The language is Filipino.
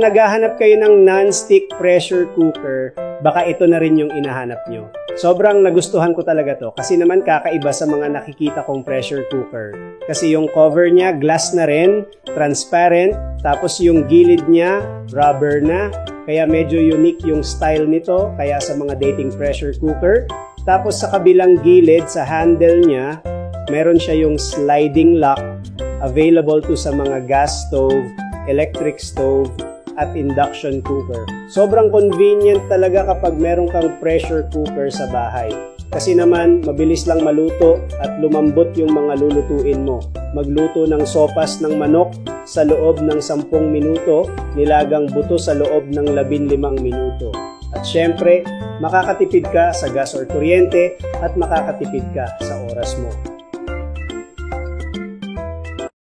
naghahanap kayo ng non-stick pressure cooker, baka ito na rin yung inahanap nyo. Sobrang nagustuhan ko talaga to kasi naman kakaiba sa mga nakikita kong pressure cooker. Kasi yung cover niya, glass na rin, transparent, tapos yung gilid niya, rubber na. Kaya medyo unique yung style nito, kaya sa mga dating pressure cooker. Tapos sa kabilang gilid, sa handle niya, meron siya yung sliding lock, available to sa mga gas stove, electric stove, at induction cooker. Sobrang convenient talaga kapag meron kang pressure cooker sa bahay. Kasi naman, mabilis lang maluto at lumambot yung mga lulutuin mo. Magluto ng sopas ng manok sa loob ng 10 minuto, nilagang buto sa loob ng 15 minuto. At syempre, makakatipid ka sa gas or kuryente at makakatipid ka sa oras mo.